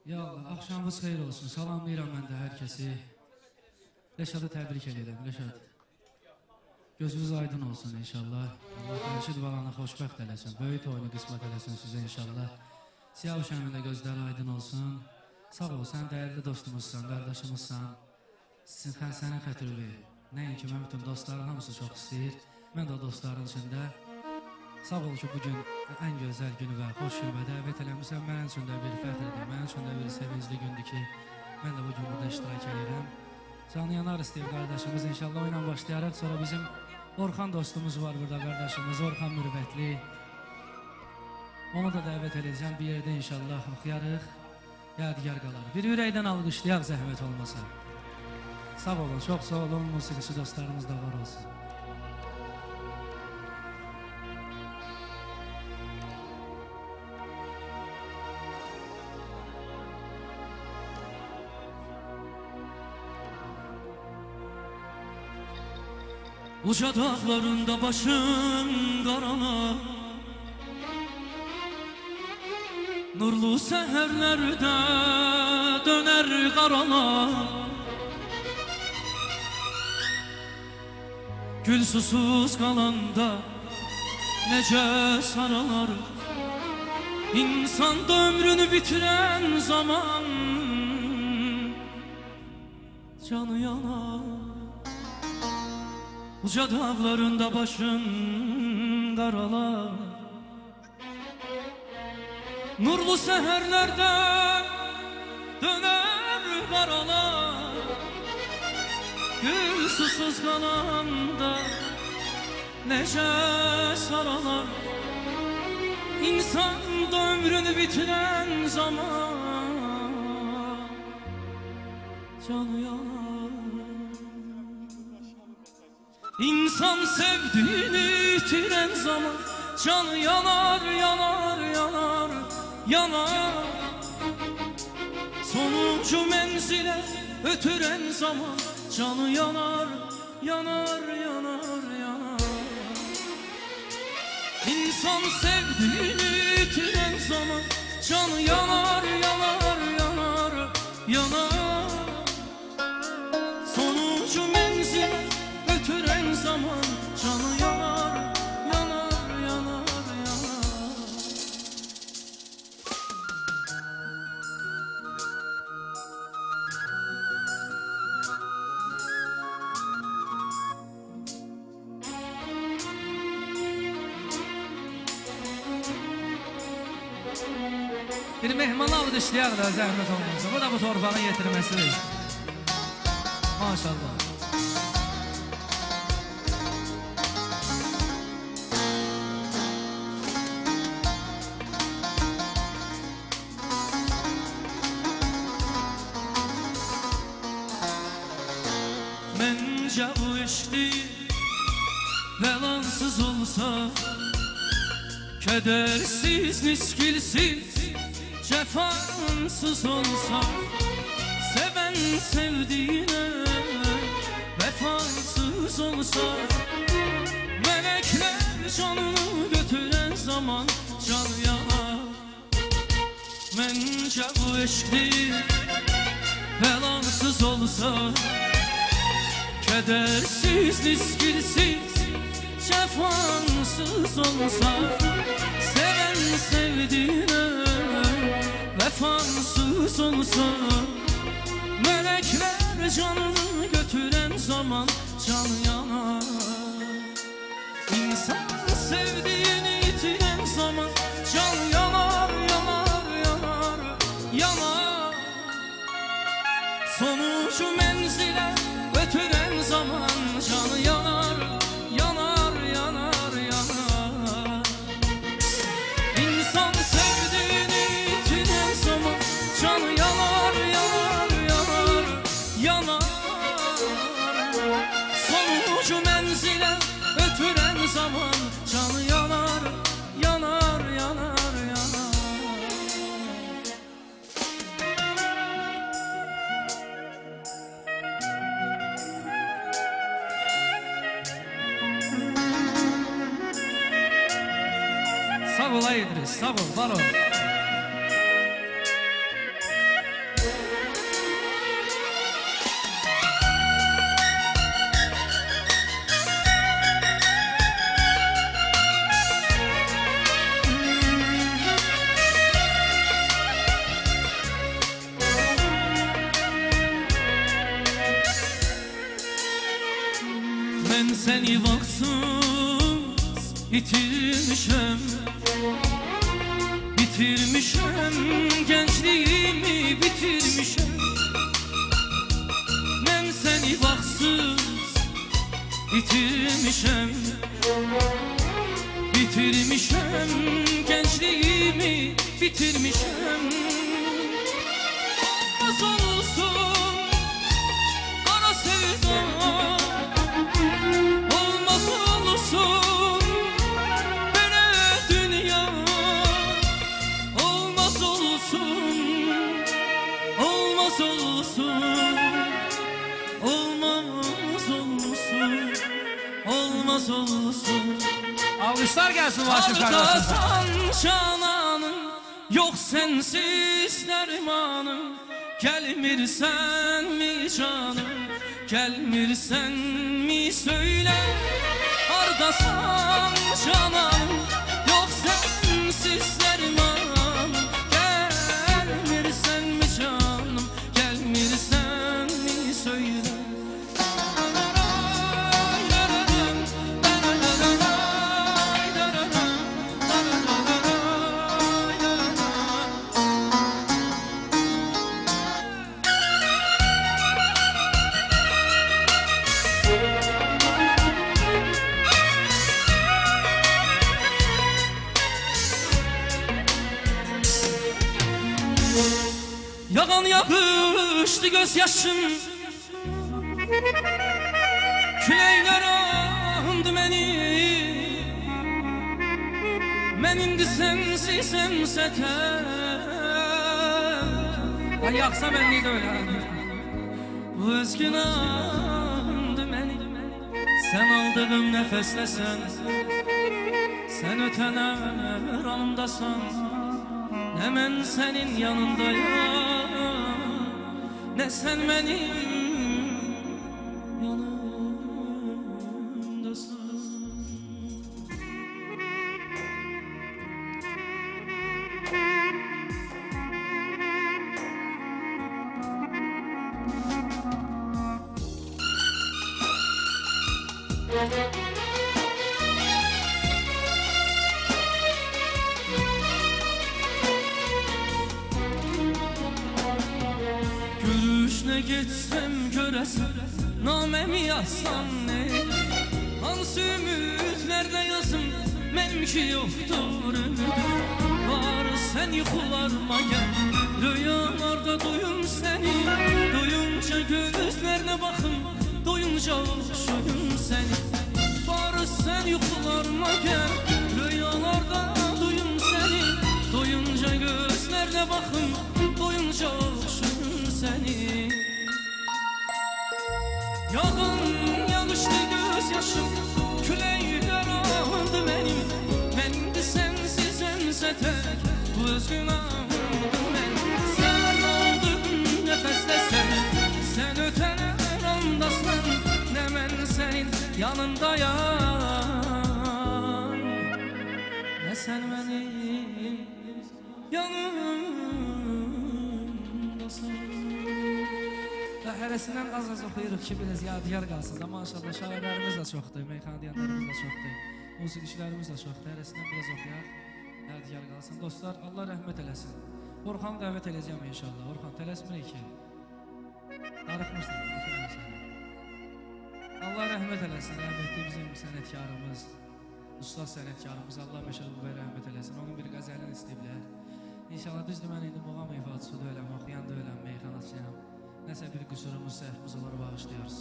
Ya Allah, axşamınız xeyir olsun. Salamlayıram mən də hər kəsi. Rəşadı təbrik edirəm, Rəşad. Gözünüz aydın olsun inşallah. Allah Rəşid balanı xoşbəxt eləsin. Böyük oyunu qismət eləsin sizə inşallah. Siyav Şəmin də gözləri aydın olsun. Sağ ol, sən dəyərli dostumuzsan, qardaşımızsan. Sənin xətırli. Nəinki mən bütün dostların hamısı çox istəyir. Mən də dostların içində. Sağ ol ki, bugün ən gözəl günü və xoş günə dəvət eləmişsən. Mənim üçün də bir fəxrdir, mənim üçün də bir sevincli gündür ki, mən də bugün burada iştirak edirəm. Canı yanar istəyir qardaşımız, inşallah oyla başlayaraq. Sonra bizim Orxan dostumuz var burada, qardaşımız Orxan Mürvətli. Onu da dəvət edəcəm, bir yerdə inşallah oxuyarıq, yadigar qalar. Bir ürəkdən alqışlayaq zəhmət olmasa. Sağ olun, çox sağ olun, musiqisi dostlarımız da var olsun. Uca dağlarında başın qarala, nurlu səhərlərdə dönər qarala. Gül susuz qalanda necə saralar, İnsan da ömrünü bitirən zaman canı yanar. Uca dağlarında başın qarala, nurlu səhərlərdə dönər qarala. Gül susuz qalanda necə saralar, İnsan da ömrünü bitirən zaman canı yanar. İnsan sevdiğini itiren zaman canı yanar, yanar, yanar, yanar. Sonuncu menzile ötüren zaman canı yanar, yanar, yanar, yanar. İnsan sevdiğini itiren zaman canı yanar, yanar, yanar, yanar. Sonuncu menzile ötüren zaman canı yanar, yanar, yanar, yanar. Bir mehman aldı işləyək da zəhmət olmasa. Bu da bu torpağın yetirməsidir. Maşallah. Məncə bu işdir, bəlansız olsa, kədərsiz, niskilsiz, cəfansız olsa, sevən sevdiyinə vəfasız olsa, mələklər canını götürən zaman canı yanar. Məncə bu işdir, bəlansız olsa, kədərsiz, niskilsiz, cəfansız olsa, sevən sevdiyinə vəfansız olsa, mələklər canını götürən zaman canı yanar. İnsan sevdiyini itirən zaman canı yanar, yanar, yanar, yanar. Sonucu mənzilə ötüren zaman canı yanar, yanar, yanar, yanar. İnsan sevdiğini itiren zaman canı yanar, yanar, yanar, yanar. Sonucu menzile ötüren zaman canı yanar, yanar, yanar, yanar. Sağ ol İdris, sağ ol, var ol. itirmişəm, bitirmişəm, gençliğimi bitirmişəm. Mən səni vaxtsız itirmişəm, bitirmişəm, gençliğimi bitirmişəm. Olmaz olsun kara sevda, olmaz olsun böyle dünya. Olmaz olsun, olmaz olsun, olmaz olsun, olmaz olsun. Alkışlar gelsin Vasif kardeşim. Ardasan cananım, yok sensiz dermanım. Gelmirsen mi canım, gelmirsen mi söyle. Ardasan cananım, yok sensiz dermanım. Gelmirsen mi canım, gelmirsen mi söyle. Yağan yapıştı gözyaşım, küleyler andı məni. Mən indi sensizimsə tək. Ay yaxsa mənli də öyle. Bu öz günahımdı məni. Sen aldığım nəfəsləsən, sen ötənər anımdasan. Ne mən senin yanındayım, ne sen benim yanımdasın. Görüşne getsem görəsən, naməmi yazsam ne? Hansı ümidlərdə yazım, mənimki yoxdur ümidim. Var sen yuxularıma gel, rüyalarda duyum seni. Duyunca gözlerine bakım, doyunca oxşuyum seni. Var sen yuxularıma gel, rüyalarda duyum seni. Doyunca gözlerine bakım, doyunca oxşuyum seni. Yağan yağışlı gözyaşım, küleyler aldı benim. Ben de sensizimsə tek, bu öz günahımdı benim. Sen aldın nefesləsən, sen ötənər andasan. Ne mən senin yanındayam, ne sen benim yanımdasan. Hərəsindən az oxuyuruq ki, biraz yadigar qalsın da. Maşallah şairlərimiz də çoxdur, meyxanadiyanlarımız da çoxdur, musiqiçilərimiz də çoxdur. Hərəsindən biraz oxuyaq, yadigar qalsın. Dostlar, Allah rəhmət eləsin. Orxanı dəvət edəcəm inşallah. Orxan, tələsmirik ki. Darıxmırsan, oxuyamırsan. Allah rəhmət eləsin, rəhmətli bizim sənətkarımız, ustad sənətkarımız. Allah məşəl-və rəhmət eləsin. Onun bir qəzəlini istəyiblər. İnşallah düzdür, mən indi muğam ifaçısı da öləm, oxuyan da öləm, meyxanatçıyam. Nəsə bir qüsurumuz, səhvimiz olar, bağışlayarız.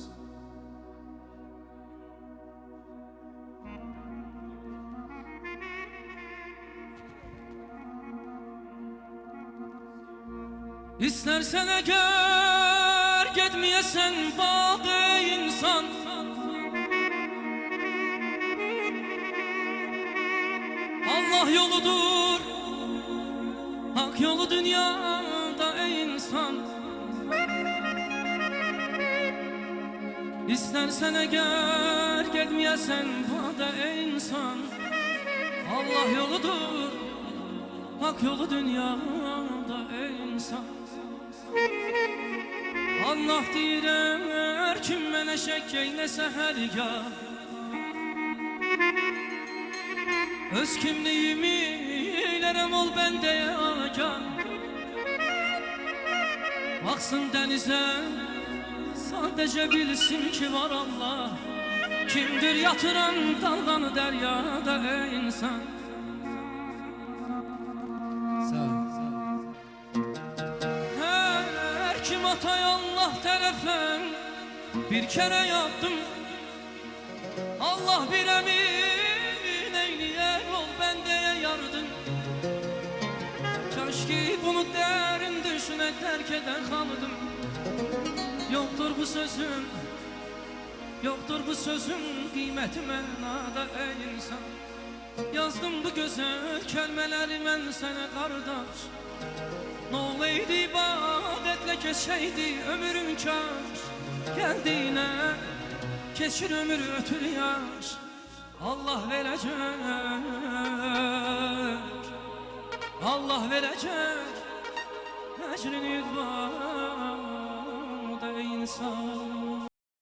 İstersen eğer gitmeyesen bağda insan, Allah yoludur, hak yolu dünyada ey insan. İstersen eğer gitmeyesen bağda ey insan, Allah yoludur, hak yolu dünyada ey insan. Allah deyirəm, kim mənə şək eyləsə hər ya, Öz kimliğimi eylerem ol bende akan. Baksın denize sadece bilsin ki var Allah. Kimdir yatıran dalganı deryada ey insan. Sağ ol. Her kim atay Allah tarafın bir kere yaptım. Allah bir emin eyliye ol bendeye yardım. Keşke bunu derin düşüne terk eden kaldım. Yoktur bu sözün, yoktur bu sözün kıymeti mənada ey insan. Yazdım bu güzel kelimeleri ben sana kardeş. Ne olaydı ibadetle geçeydi ömrüm kaş. Geldiğine geçir ömrü ötür yaş. Allah verecek, Allah verecek ecrini var da insan.